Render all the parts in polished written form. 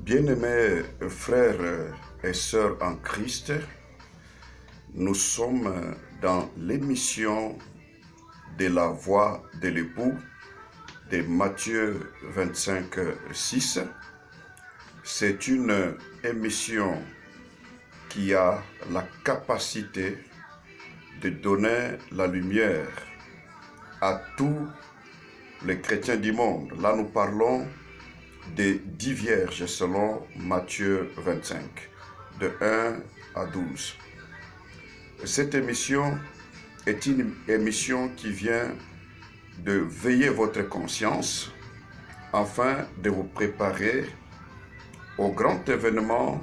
Bien-aimés frères et sœurs en Christ, nous sommes dans l'émission de la voix de l'époux de Matthieu 25, 6. C'est une émission qui a la capacité de donner la lumière à tous les chrétiens du monde. Là, nous parlons des 10 vierges selon Matthieu 25, de 1 à 12. Cette émission est une émission qui vient de veiller votre conscience afin de vous préparer au grand événement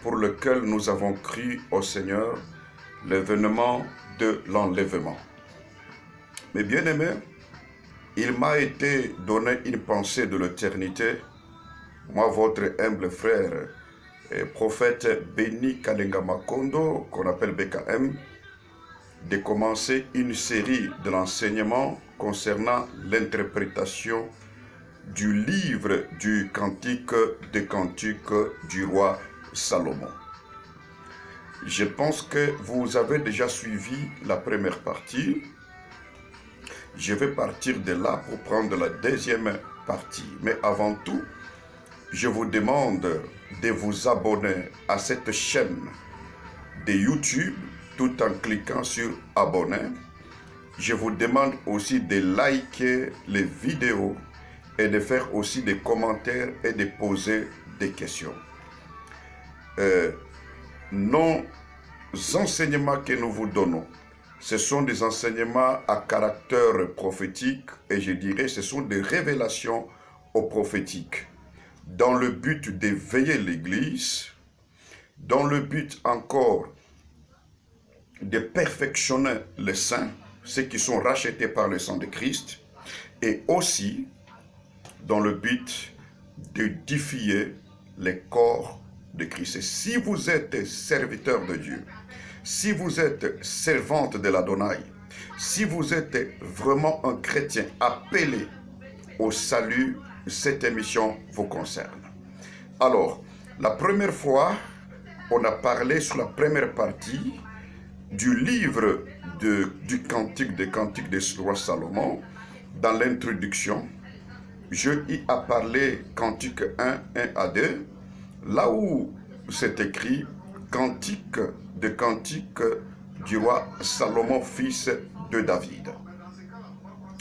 pour lequel nous avons cru au Seigneur, l'événement de l'enlèvement. Mes bien-aimés, il m'a été donné une pensée de l'éternité, moi votre humble frère, prophète Béni Kalenga Makondo, qu'on appelle BKM, de commencer une série de l'enseignement concernant l'interprétation du livre du Cantique des Cantiques du roi Salomon. Je pense que vous avez déjà suivi la première partie. Je vais partir de là pour prendre la deuxième partie. Mais avant tout, je vous demande de vous abonner à cette chaîne de YouTube tout en cliquant sur abonner. Je vous demande aussi de liker les vidéos et de faire aussi des commentaires et de poser des questions. Nos enseignements que nous vous donnons, ce sont des enseignements à caractère prophétique et je dirais ce sont des révélations au prophétique dans le but d'éveiller l'Église, dans le but encore de perfectionner les saints, ceux qui sont rachetés par le sang de Christ, et aussi dans le but d'édifier les corps de Christ. Et si vous êtes serviteur de Dieu, si vous êtes servante de l'Adonai, si vous êtes vraiment un chrétien appelé au salut, cette émission vous concerne. Alors, la première fois, on a parlé sur la première partie du livre du Cantique des Cantiques du roi Salomon. Dans l'introduction, je y ai parlé Cantique 1, 1 à 2, là où c'est écrit Cantique de Cantique du roi Salomon, fils de David.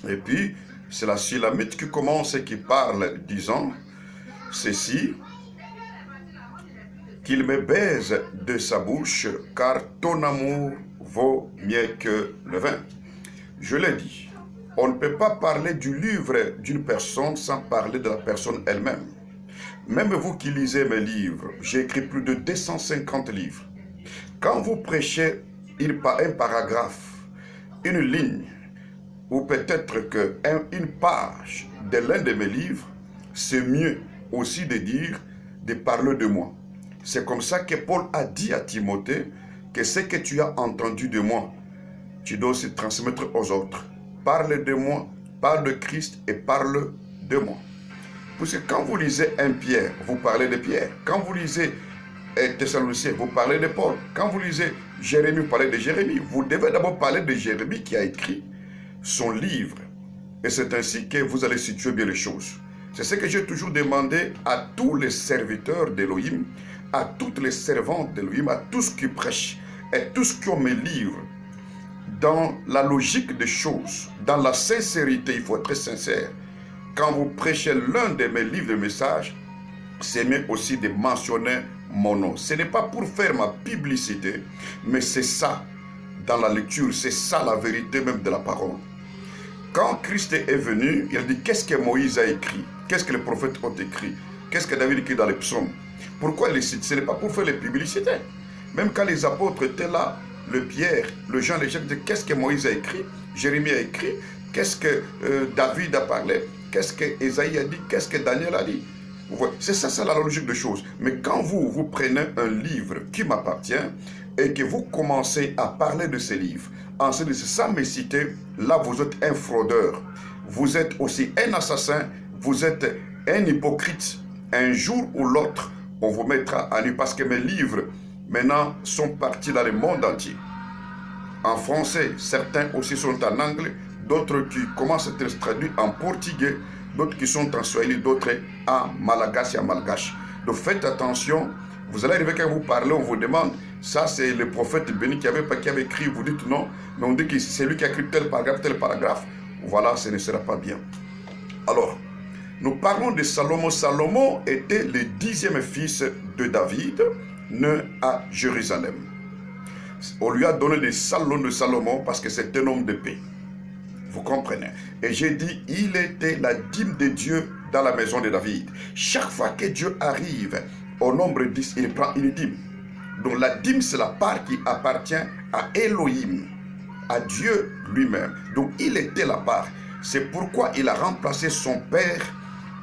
Et puis, c'est la Sulamite qui commence et qui parle, disant ceci: qu'il me baise de sa bouche, car ton amour vaut mieux que le vin. Je l'ai dit, on ne peut pas parler du livre d'une personne sans parler de la personne elle-même. Même vous qui lisez mes livres, j'ai écrit plus de 250 livres. Quand vous prêchez un paragraphe, une ligne, ou peut-être une page de l'un de mes livres, c'est mieux aussi de parler de moi. C'est comme ça que Paul a dit à Timothée que ce que tu as entendu de moi, tu dois aussi transmettre aux autres. Parle de moi, parle de Christ et parle de moi. Parce que quand vous lisez 1 Pierre, vous parlez de Pierre. Quand vous lisez Thessaloniciens, vous parlez de Paul. Quand vous lisez Jérémie, vous parlez de Jérémie. Vous devez d'abord parler de Jérémie qui a écrit son livre. Et c'est ainsi que vous allez situer bien les choses. C'est ce que j'ai toujours demandé à tous les serviteurs d'Élohim, à toutes les servantes d'Élohim, à tous qui prêchent et tous qui ont mes livres. Dans la logique des choses, dans la sincérité, il faut être sincère. Quand vous prêchez l'un de mes livres de messages, c'est mieux aussi de mentionner mon nom. Ce n'est pas pour faire ma publicité, mais c'est ça, dans la lecture, c'est ça la vérité même de la parole. Quand Christ est venu, il a dit qu'est-ce que Moïse a écrit, qu'est-ce que les prophètes ont écrit, qu'est-ce que David a écrit dans les psaumes. Pourquoi il les cite? Ce n'est pas pour faire les publicités. Même quand les apôtres étaient là, le Pierre, le Jean, les gens disaient qu'est-ce que Moïse a écrit, Jérémie a écrit, qu'est-ce que David a parlé, qu'est-ce que Ésaïe a dit, qu'est-ce que Daniel a dit. C'est ça, c'est la logique des choses. Mais quand vous prenez un livre qui m'appartient et que vous commencez à parler de ce livre, ensuite sans me citer, là vous êtes un fraudeur, vous êtes aussi un assassin, vous êtes un hypocrite, Un jour ou l'autre, on vous mettra à nu parce que mes livres, maintenant, sont partis dans le monde entier. En français, certains aussi sont en anglais, d'autres qui commencent à être traduits en portugais, d'autres qui sont en swahili, d'autres en malagasy et en malgache. Donc faites attention, vous allez arriver quand vous parlez, on vous demande, ça c'est le prophète béni qui avait écrit, vous dites non, mais on dit que c'est lui qui a écrit tel paragraphe, voilà, ce ne sera pas bien. Alors, nous parlons de Salomon. Salomon était le 10e fils de David, né à Jérusalem. On lui a donné le salon de Salomon parce que c'est un homme de paix. Vous comprenez? Et j'ai dit, il était la dîme de Dieu dans la maison de David. Chaque fois que Dieu arrive au nombre 10, il prend une dîme. Donc la dîme, c'est la part qui appartient à Elohim, à Dieu lui-même. Donc il était la part. C'est pourquoi il a remplacé son père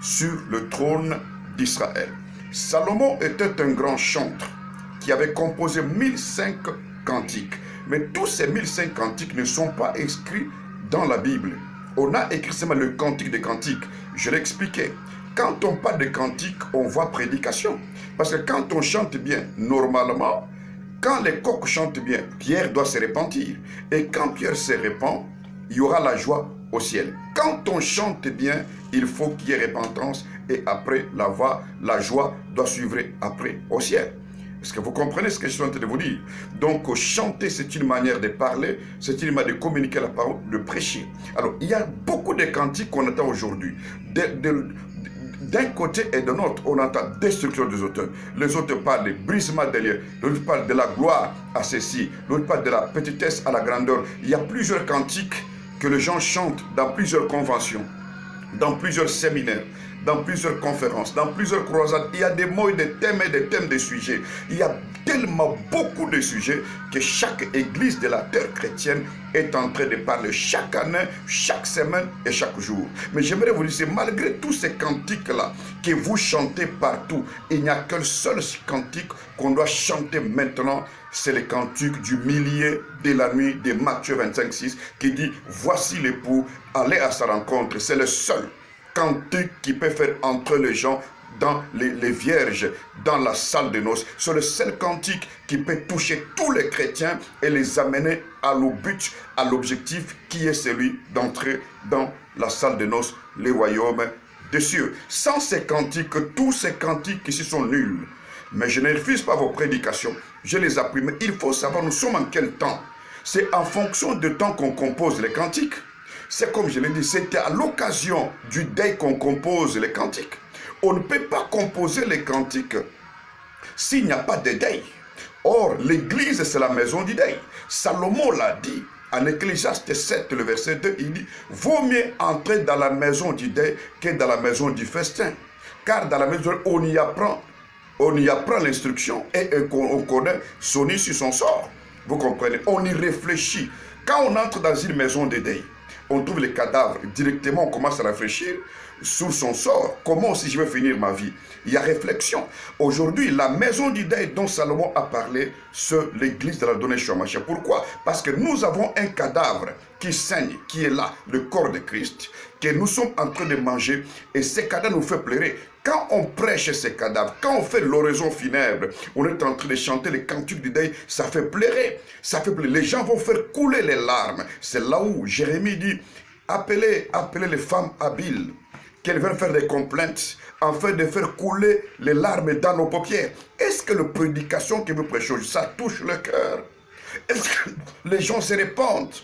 sur le trône d'Israël. Salomon était un grand chanteur qui avait composé 1005 cantiques. Mais tous ces 1005 cantiques ne sont pas inscrits dans la Bible. On a écrit seulement le cantique des cantiques. Je l'ai expliqué. Quand on parle de cantique, on voit prédication. Parce que quand on chante bien, normalement, quand les coqs chantent bien, Pierre doit se repentir. Et quand Pierre se repent, il y aura la joie au ciel. Quand on chante bien, il faut qu'il y ait repentance et après la joie doit suivre après au ciel. Est-ce que vous comprenez ce que je suis en train de vous dire? Donc chanter, c'est une manière de parler, c'est une manière de communiquer la parole, de prêcher. Alors il y a beaucoup de cantiques qu'on entend aujourd'hui. D'un côté et de l'autre, on entend destruction des auteurs. Les autres parlent de brisement des liens, l'autre parle de la gloire à ceci, l'autre parle de la petitesse à la grandeur. Il y a plusieurs cantiques que les gens chantent dans plusieurs conventions, dans plusieurs séminaires, dans plusieurs conférences, dans plusieurs croisades. Il y a des mots et des thèmes de sujets. Il y a tellement beaucoup de sujets que chaque église de la terre chrétienne est en train de parler chaque année, chaque semaine et chaque jour. Mais j'aimerais vous dire, c'est malgré tous ces cantiques-là que vous chantez partout, il n'y a qu'un seul cantique qu'on doit chanter maintenant, c'est le cantique du milieu de la nuit de Matthieu 25:6 qui dit « Voici l'époux, allez à sa rencontre ». C'est le seul cantique qui peut faire entrer les gens dans les vierges, dans la salle de noces. C'est le seul cantique qui peut toucher tous les chrétiens et les amener à but, à l'objectif qui est celui d'entrer dans la salle de noces, les royaumes des cieux. Sans ces cantiques, tous ces cantiques ici sont nuls. Mais je ne refuse pas vos prédications, je les appuie. Mais il faut savoir, nous sommes en quel temps? C'est en fonction du temps qu'on compose les cantiques. C'est comme je l'ai dit, c'était à l'occasion du deuil qu'on compose les cantiques. On ne peut pas composer les cantiques s'il n'y a pas de deuil. Or, l'église, c'est la maison du deuil. Salomon l'a dit en Ecclésiaste 7, le verset 2, il dit « Vaut mieux entrer dans la maison du deuil que dans la maison du festin. Car dans la maison, on y apprend l'instruction et on connaît son issue, son sort. » Vous comprenez? On y réfléchit. Quand on entre dans une maison de deuil, on trouve les cadavres. Directement, on commence à réfléchir sur son sort. Comment si je vais finir ma vie? Il y a réflexion. Aujourd'hui, la maison du deuil dont Salomon a parlé, c'est l'église de la donnée Shamash. Pourquoi? Parce que nous avons un cadavre qui saigne, qui est là, le corps de Christ, que nous sommes en train de manger, et ce cadavre nous fait pleurer. Quand on prêche ces cadavres, quand on fait l'oraison funèbre, on est en train de chanter les cantiques du deuil, ça fait pleurer. Ça fait pleurer. Les gens vont faire couler les larmes. C'est là où Jérémie dit, appelez les femmes habiles, qu'elles viennent faire des complaintes, afin de faire couler les larmes dans nos paupières. Est-ce que la prédication que vous prêchez, ça touche le cœur? Est-ce que les gens se répandent?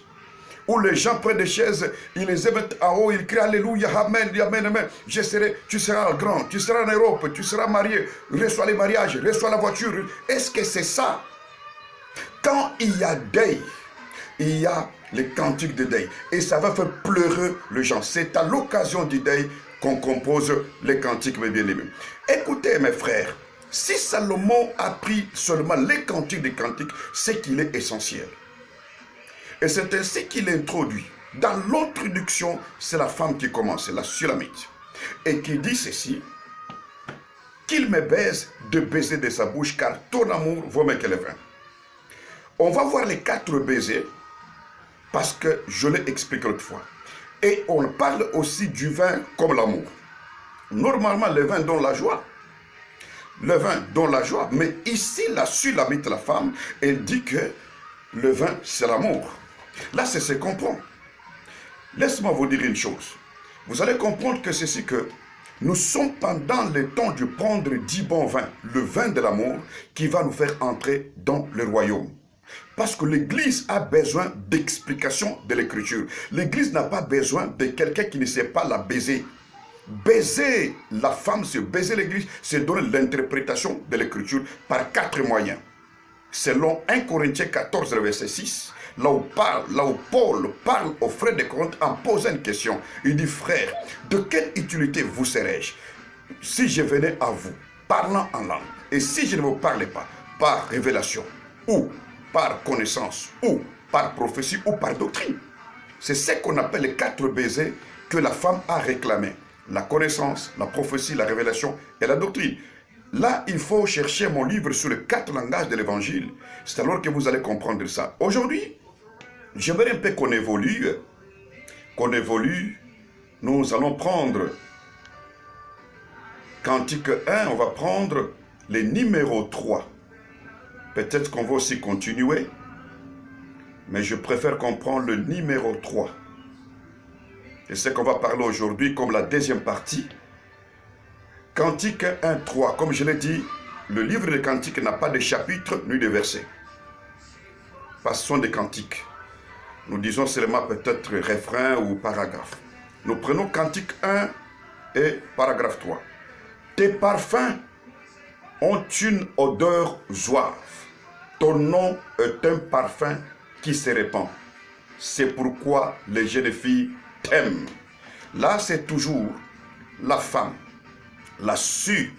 Où les gens prennent des chaises, ils les mettent en haut, ils crient Alléluia, Amen, Amen, Amen. Tu seras grand, tu seras en Europe, tu seras marié, reçois les mariages, reçois la voiture. Est-ce que c'est ça? Quand il y a deuil, il y a les cantiques de deuil. Et ça va faire pleurer les gens. C'est à l'occasion du deuil qu'on compose les cantiques, mes bien-aimés. Écoutez, mes frères, si Salomon a pris seulement les cantiques des cantiques, c'est qu'il est essentiel. Et c'est ainsi qu'il introduit. Dans l'introduction, c'est la femme qui commence, c'est la Sulamite. Et qui dit ceci, qu'il me baise de baiser de sa bouche, car ton amour vaut mieux que le vin. On va voir les 4 baisers, parce que je l'ai expliqué l'autre fois. Et on parle aussi du vin comme l'amour. Normalement, le vin donne la joie. Le vin donne la joie. Mais ici, la Sulamite, la femme, elle dit que le vin, c'est l'amour. Là, c'est ce qu'on comprend. Laisse-moi vous dire une chose. Vous allez comprendre que ceci que nous sommes pendant le temps de prendre 10 bons vins, le vin de l'amour, qui va nous faire entrer dans le royaume. Parce que l'Église a besoin d'explications de l'Écriture. L'Église n'a pas besoin de quelqu'un qui ne sait pas la baiser. Baiser la femme, c'est baiser l'Église, c'est donner l'interprétation de l'Écriture par 4 moyens. Selon 1 Corinthiens 14, verset 6, là où Paul parle aux frères de Corinthe en posant une question. Il dit, frère, de quelle utilité vous serais-je si je venais à vous parlant en langue, et si je ne vous parlais pas par révélation, ou par connaissance, ou par prophétie, ou par doctrine? C'est ce qu'on appelle les 4 baisers que la femme a réclamés. La connaissance, la prophétie, la révélation et la doctrine. Là, il faut chercher mon livre sur les 4 langages de l'évangile. C'est alors que vous allez comprendre ça. Aujourd'hui, j'aimerais un peu qu'on évolue. Nous allons prendre Cantique 1, on va prendre les numéros 3. Peut-être qu'on va aussi continuer, mais je préfère qu'on prenne le numéro 3. C'est ce qu'on va parler aujourd'hui comme la deuxième partie. Cantique 1, 3. Comme je l'ai dit, le livre de Cantiques n'a pas de chapitre ni de versets. Parce que ce sont des cantiques. Nous disons seulement peut-être refrain ou paragraphe. Nous prenons Cantique 1 et paragraphe 3. Tes parfums ont une odeur zouave. Ton nom est un parfum qui se répand. C'est pourquoi les jeunes filles t'aiment. Là, c'est toujours la femme, la Sulamite,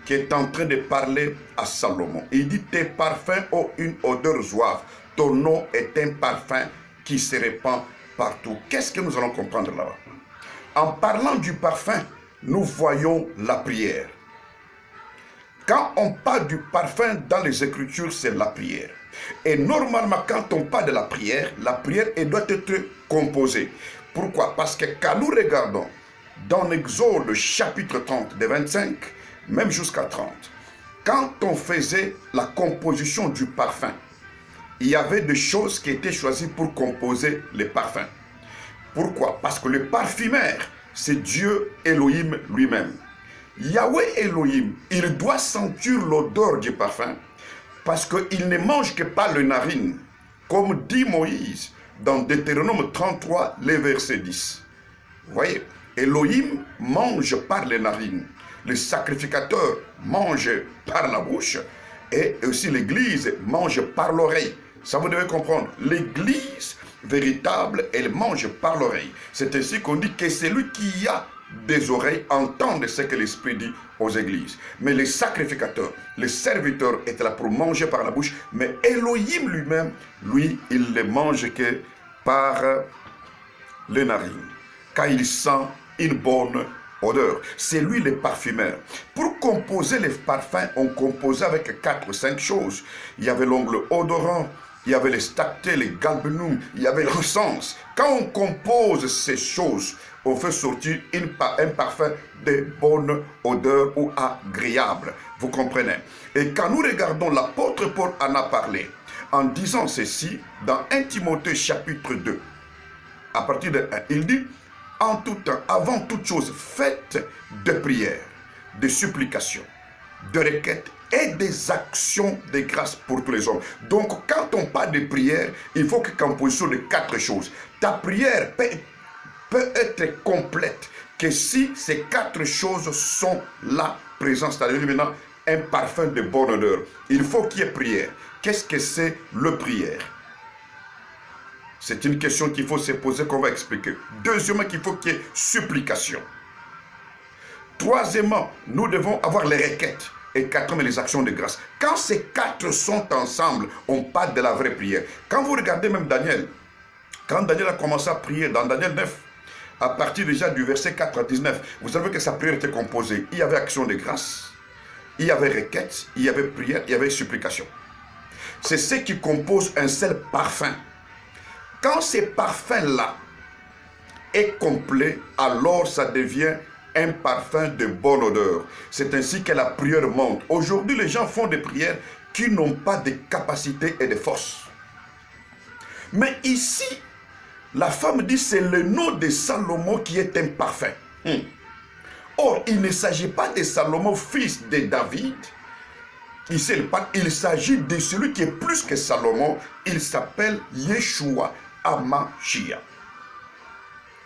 qui est en train de parler à Salomon. Il dit, tes parfums ont une odeur zouave. Ton nom est un parfum qui se répand partout. Qu'est-ce que nous allons comprendre là-bas? En parlant du parfum, nous voyons la prière. Quand on parle du parfum dans les Écritures, c'est la prière. Et normalement, quand on parle de la prière, elle doit être composée. Pourquoi? Parce que quand nous regardons dans l'Exode chapitre 30, de 25, même jusqu'à 30, quand on faisait la composition du parfum, il y avait des choses qui étaient choisies pour composer les parfums. Pourquoi? Parce que le parfumeur, c'est Dieu Elohim lui-même. Yahweh Elohim, il doit sentir l'odeur du parfum parce qu'il ne mange que par le narine, comme dit Moïse dans Deutéronome 33, le verset 10. Vous voyez, Elohim mange par les narines, le sacrificateur mange par la bouche et aussi l'Église mange par l'oreille. Ça, vous devez comprendre. L'Église véritable, elle mange par l'oreille. C'est ainsi qu'on dit que celui qui a des oreilles entendent ce que l'Esprit dit aux églises. Mais les sacrificateurs, les serviteurs étaient là pour manger par la bouche, mais Elohim lui-même, lui, il ne mange que par les narines, car il sent une bonne odeur. C'est lui le parfumeur. Pour composer les parfums, on composait avec 4 ou 5 choses. Il y avait l'ongle odorant, il y avait les stactés, les galbanum, il y avait l'encens. Quand on compose ces choses, on fait sortir un parfum de bonne odeur ou agréable. Vous comprenez? Et quand nous regardons, l'apôtre Paul en a parlé en disant ceci dans 1 Timothée chapitre 2. À partir de 1, il dit, en tout temps, avant toute chose, faites de prières, de supplications, de requêtes et des actions de grâce pour tous les hommes. Donc, quand on parle de prière, il faut que composition de 4 choses. Ta prière peut être complète que si ces 4 choses sont là présentes, c'est-à-dire maintenant un parfum de bonne odeur. Il faut qu'il y ait prière. Qu'est-ce que c'est le prière? C'est une question qu'il faut se poser, qu'on va expliquer. Deuxièmement, qu'il faut qu'il y ait supplication. Troisièmement, nous devons avoir les requêtes. Et quatrièmement, les actions de grâce. Quand ces 4 sont ensemble, on parle de la vraie prière. Quand vous regardez même Daniel, quand Daniel a commencé à prier dans Daniel 9, à partir déjà du verset 4 à 19, vous savez que sa prière était composée. Il y avait action de grâce, il y avait requête, il y avait prière, il y avait supplication. C'est ce qui compose un seul parfum. Quand ces parfums-là est complet, alors ça devient un parfum de bonne odeur. C'est ainsi que la prière monte. Aujourd'hui, les gens font des prières qui n'ont pas de capacité et de force. Mais ici, la femme dit c'est le nom de Salomon qui est un parfum. Or, il ne s'agit pas de Salomon, fils de David. Ici, il s'agit de celui qui est plus que Salomon. Il s'appelle Yeshua HaMashiach,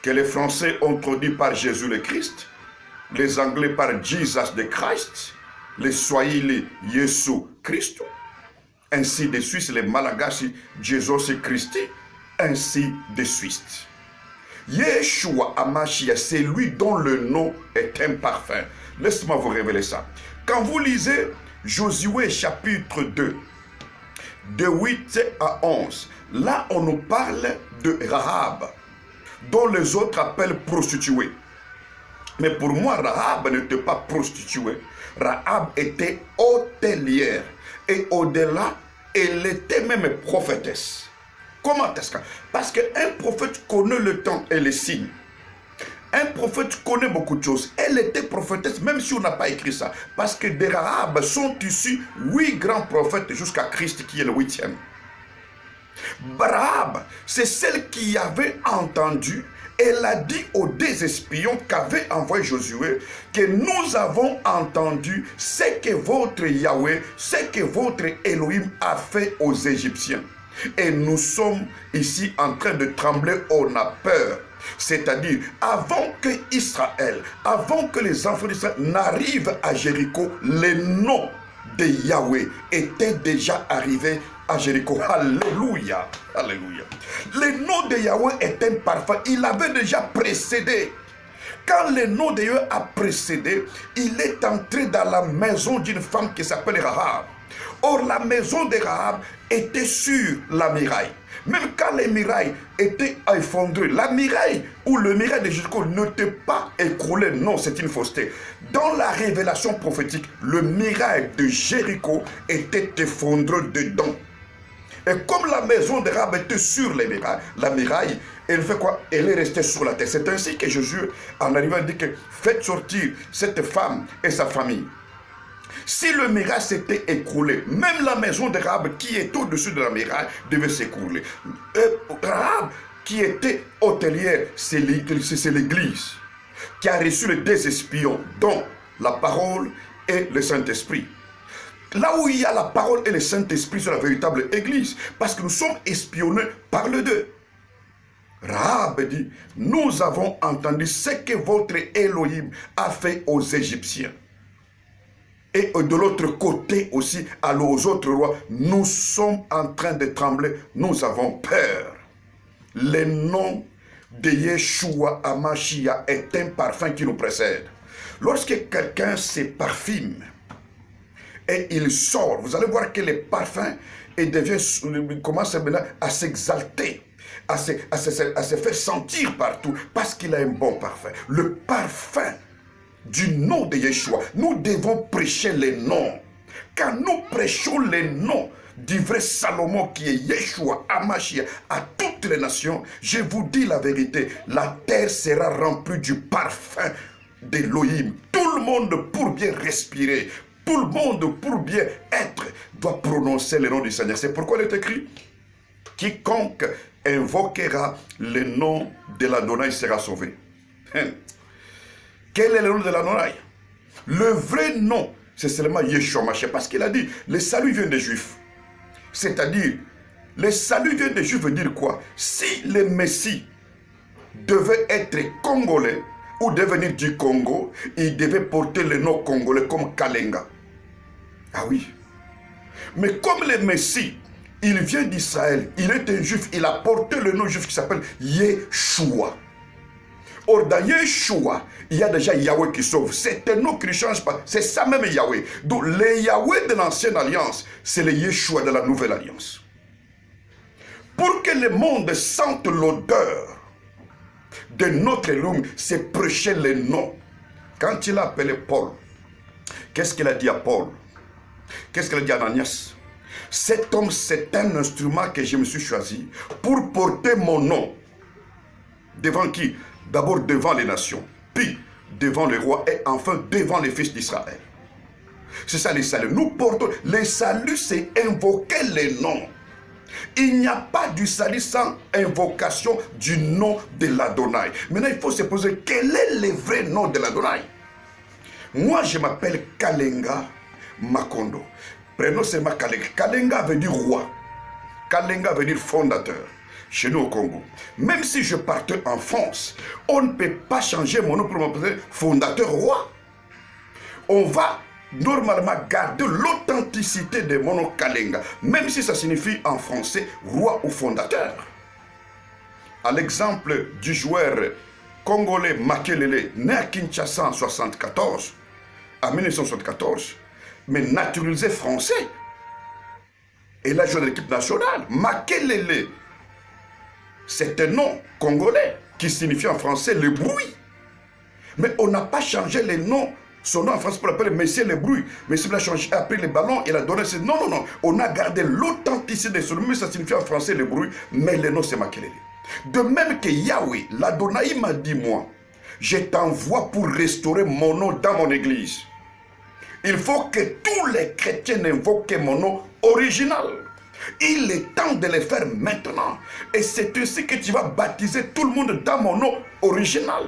que les Français ont traduit par Jésus le Christ, les Anglais par Jesus the Christ, les Swahili Yesu Christ, ainsi de suite les Malagasy Jesus Christi, ainsi de suite. Yeshua HaMashiach, c'est lui dont le nom est un parfum. Laisse-moi vous révéler ça. Quand vous lisez Josué chapitre 2, de 8 à 11, là on nous parle de Rahab, dont les autres appellent prostituée. Mais pour moi, Rahab n'était pas prostituée. Rahab était hôtelière. Et au-delà, elle était même prophétesse. Comment est-ce que? Parce qu'un prophète connaît le temps et les signes. Un prophète connaît beaucoup de choses. Elle était prophétesse, même si on n'a pas écrit ça. Parce que de Rahab sont issus 8 grands prophètes jusqu'à Christ qui est le 8e. Rahab, c'est celle qui avait entendu. Elle a dit aux 2 espions qu'avait envoyé Josué que nous avons entendu ce que votre Yahweh, ce que votre Elohim a fait aux Égyptiens. Et nous sommes ici en train de trembler, on a peur. C'est-à-dire, avant que Israël, avant que les enfants d'Israël n'arrivent à Jéricho, les noms de Yahweh étaient déjà arrivés à Jéricho. Alléluia, alléluia. Le nom de Yahweh est un parfum. Il avait déjà précédé. Quand le nom de Yahweh a précédé, il est entré dans la maison d'une femme qui s'appelle Rahab. Or, la maison de Rahab était sur la muraille. Même quand les murailles étaient effondrées, la muraille ou le muraille de Jéricho n'était pas écroulé. Non, c'est une fausseté. Dans la révélation prophétique, le muraille de Jéricho était effondré dedans. Et comme la maison de Rahab était sur les murailles, la muraille, elle fait quoi? Elle est restée sur la terre. C'est ainsi que Jésus, en arrivant, dit que faites sortir cette femme et sa famille. Si le muraille s'était écroulé, même la maison de Rahab qui est au-dessus de la muraille devait s'écrouler. Rahab qui était hôtelière, c'est l'église qui a reçu les 2 espions, dont la parole et le Saint-Esprit. Là où il y a la parole et le Saint-Esprit, c'est la véritable église, parce que nous sommes espionnés par les 2. Rahab dit, nous avons entendu ce que votre Elohim a fait aux Égyptiens. Et de l'autre côté aussi, aux autres rois, nous sommes en train de trembler, nous avons peur. Le nom de Yeshua HaMashiach est un parfum qui nous précède. Lorsque quelqu'un se parfume et il sort, vous allez voir que le parfum commence maintenant à s'exalter, à se faire sentir partout, parce qu'il a un bon parfum. Le parfum du nom de Yeshua. Nous devons prêcher les noms. Quand nous prêchons les noms du vrai Salomon qui est Yeshua HaMashiach à toutes les nations, je vous dis la vérité, la terre sera remplie du parfum d'Elohim. Tout le monde pour bien respirer, tout le monde pour bien être, doit prononcer le nom du Seigneur. C'est pourquoi il est écrit, quiconque invoquera le nom de l'Adonai sera sauvé. Quel est le nom de l'Adonai? Le vrai nom, c'est seulement Yeshua HaMashiach. Parce qu'il a dit, le salut vient des Juifs. C'est-à-dire, le salut vient des Juifs veut dire quoi? Si le Messie devait être congolais ou devenir du Congo, il devait porter le nom congolais comme Kalenga. Ah oui. Mais comme le Messie, il vient d'Israël, il est un Juif, il a porté le nom juif qui s'appelle Yeshua. Or, dans Yeshua, il y a déjà Yahweh qui sauve. C'est un nom qui ne change pas. C'est ça même Yahweh. Donc, le Yahweh de l'ancienne alliance, c'est le Yeshua de la nouvelle alliance. Pour que le monde sente l'odeur de notre Elohim, c'est prêcher les noms. Quand il a appelé Paul, qu'est-ce qu'il a dit à Paul? Qu'est-ce qu'il a dit à Ananias? Cet homme, c'est un instrument que je me suis choisi pour porter mon nom. Devant qui? D'abord devant les nations, puis devant les rois et enfin devant les fils d'Israël. C'est ça les saluts. Nous portons, les saluts, c'est invoquer les noms. Il n'y a pas du salut sans invocation du nom de l'Adonai. Maintenant, il faut se poser, quel est le vrai nom de l'Adonai? Moi, je m'appelle Kalenga Makondo. Prénom, c'est ma Kalenga. Kalenga veut dire roi. Kalenga veut dire fondateur. Chez nous au Congo. Même si je partais en France, on ne peut pas changer mon nom pour m'appeler fondateur roi. On va normalement garder l'authenticité de mon nom Kalenga, même si ça signifie en français roi ou fondateur. À l'exemple du joueur congolais Makelele, né à Kinshasa en 1974, mais naturalisé français. Et là, joué de l'équipe nationale. Makelele, c'est un nom congolais qui signifie en français le bruit. Mais on n'a pas changé les noms. Son nom en français pour l'appeler Monsieur le bruit. Monsieur l'a changé, a pris les ballons et l'a donné. Non, non, non. On a gardé l'authenticité de son nom. Mais ça signifie en français le bruit. Mais le nom c'est Makelele. De même que Yahweh, l'Adonai m'a dit, moi, je t'envoie pour restaurer mon nom dans mon église. Il faut que tous les chrétiens invoquent mon nom original. Il est temps de le faire maintenant. Et c'est ainsi que tu vas baptiser tout le monde dans mon nom original.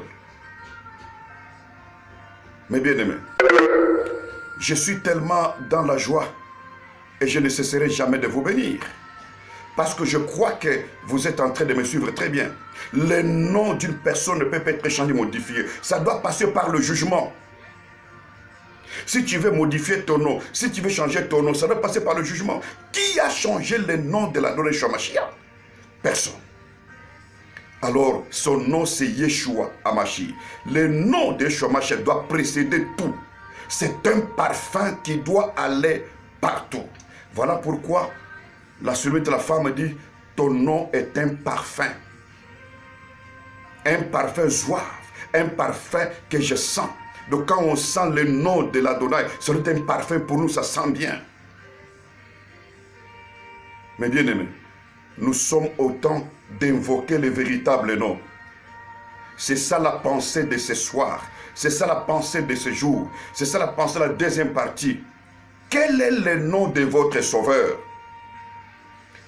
Mes bien-aimés, je suis tellement dans la joie et je ne cesserai jamais de vous bénir. Parce que je crois que vous êtes en train de me suivre très bien. Le nom d'une personne ne peut pas être changé, modifié. Ça doit passer par le jugement. Si tu veux modifier ton nom, si tu veux changer ton nom, ça doit passer par le jugement. Qui a changé le nom de l'Adonai Shamashia? Personne. Alors, son nom c'est Yeshua Hamashi. Le nom de Yeshua Hamashi doit précéder tout. C'est un parfum qui doit aller partout. Voilà pourquoi la serviette de la femme dit, ton nom est un parfum. Un parfum zouave, un parfum que je sens. Donc quand on sent le nom de l'Adonai, c'est un parfum pour nous, ça sent bien. Mais bien aimés, nous sommes au temps d'invoquer le véritable nom. C'est ça la pensée de ce soir. C'est ça la pensée de ce jour. C'est ça la pensée de la deuxième partie. Quel est le nom de votre sauveur?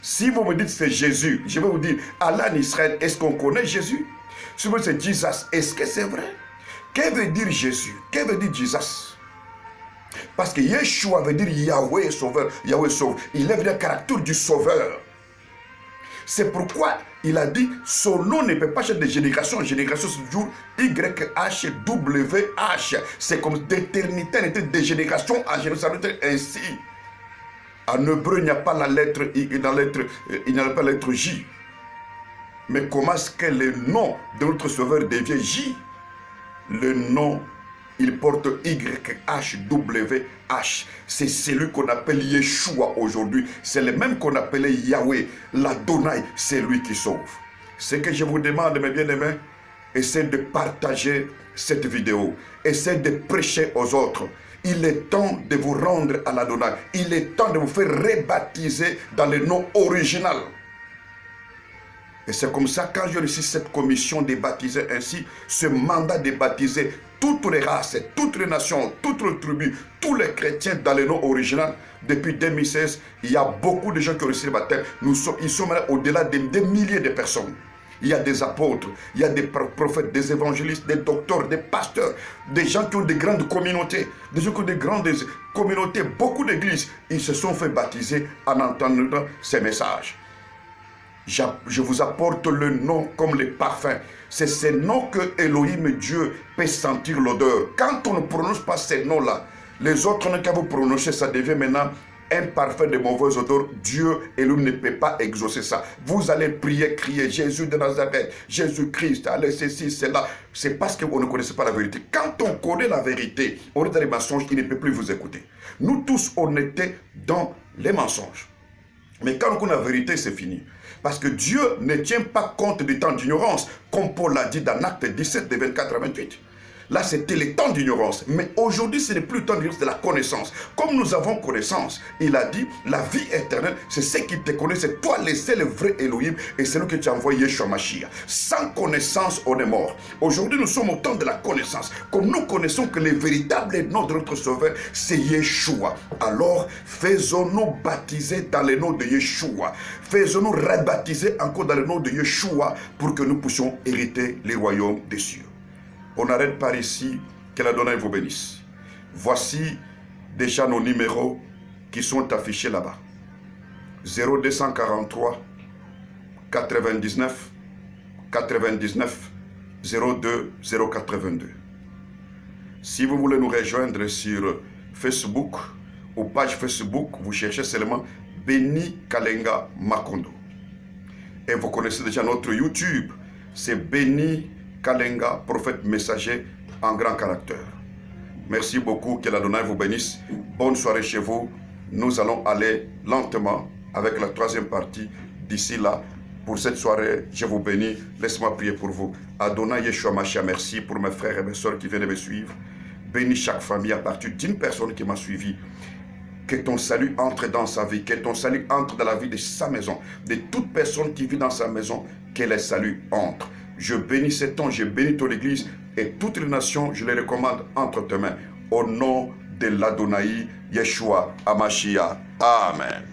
Si vous me dites c'est Jésus, je vais vous dire, Allah en Israël, est-ce qu'on connaît Jésus? Si vous dites c'est Jesus, est-ce que c'est vrai? Que veut dire Jésus? Que veut dire Jesus? Parce que Yeshua veut dire Yahweh sauveur. Yahweh sauve. Il est le caractère du sauveur. C'est pourquoi il a dit, son nom ne peut pas changer de génération en génération, c'est toujours YHWH. C'est comme d'éternité, de génération en génération, ainsi. En hébreu, il n'y a pas la lettre I, il n'y a pas la lettre J. Mais comment est-ce que le nom de notre sauveur devient J? Le nom, il porte YHWH. C'est celui qu'on appelle Yeshua aujourd'hui. C'est le même qu'on appelait Yahweh. L'Adonai, c'est lui qui sauve. Ce que je vous demande, mes bien-aimés, essayez de partager cette vidéo. Essayez de prêcher aux autres. Il est temps de vous rendre à l'Adonai. Il est temps de vous faire rebaptiser dans le nom original. Et c'est comme ça, quand j'ai reçu cette commission de baptiser ainsi, ce mandat de baptiser toutes les races, toutes les nations, toutes les tribus, tous les chrétiens dans le nom original, depuis 2016, il y a beaucoup de gens qui ont reçu le baptême. Ils sont au-delà des milliers de personnes. Il y a des apôtres, il y a des prophètes, des évangélistes, des docteurs, des pasteurs, des gens qui ont de grandes communautés, des gens qui ont de grandes communautés, beaucoup d'églises. Ils se sont fait baptiser en entendant ces messages. Je vous apporte le nom comme le parfum. C'est ce nom que Elohim, Dieu, peut sentir l'odeur. Quand on ne prononce pas ces noms-là, les autres noms que vous prononcez, ça devient maintenant un parfum de mauvaise odeur. Dieu, Elohim, ne peut pas exaucer ça. Vous allez prier, crier, Jésus de Nazareth, Jésus-Christ, allez, ceci, cela. C'est parce que vous ne connaissez pas la vérité. Quand on connaît la vérité, on est dans les mensonges, il ne peut plus vous écouter. Nous tous, on était dans les mensonges. Mais quand on connaît la vérité, c'est fini. Parce que Dieu ne tient pas compte du temps d'ignorance, comme Paul l'a dit dans Actes 17, de 24 à 28. Là, c'était le temps d'ignorance. Mais aujourd'hui, ce n'est plus le temps d'ignorance, c'est la connaissance. Comme nous avons connaissance, il a dit, la vie éternelle, c'est ce qui te connaît, c'est toi le seul vrai Elohim et c'est lui que tu as envoyé Yeshua Mashiach. Sans connaissance, on est mort. Aujourd'hui, nous sommes au temps de la connaissance. Comme nous connaissons que le véritable nom de notre Sauveur, c'est Yeshua. Alors, faisons-nous baptiser dans le nom de Yeshua. Faisons-nous rebaptiser encore dans le nom de Yeshua pour que nous puissions hériter les royaumes des cieux. On arrête par ici. Que l'Adonai vous bénisse. Voici déjà nos numéros qui sont affichés là-bas. 0243 99 99 02 082. Si vous voulez nous rejoindre sur Facebook ou page Facebook, vous cherchez seulement Béni Kalenga Makondo. Et vous connaissez déjà notre YouTube, c'est Béni Kalenga, prophète messager en grand caractère. Merci beaucoup, que l'Adonai vous bénisse. Bonne soirée chez vous. Nous allons aller lentement avec la troisième partie d'ici là. Pour cette soirée, je vous bénis. Laisse-moi prier pour vous. Adonai Yeshua Mashiach, merci pour mes frères et mes soeurs qui viennent me suivre. Bénis chaque famille à partir d'une personne qui m'a suivi. Que ton salut entre dans sa vie, que ton salut entre dans la vie de sa maison, de toute personne qui vit dans sa maison, que le salut entre. Je bénis ce temps, je bénis ton église et toutes les nations, je les recommande entre tes mains. Au nom de l'Adonai Yeshua Hamashiach. Amen.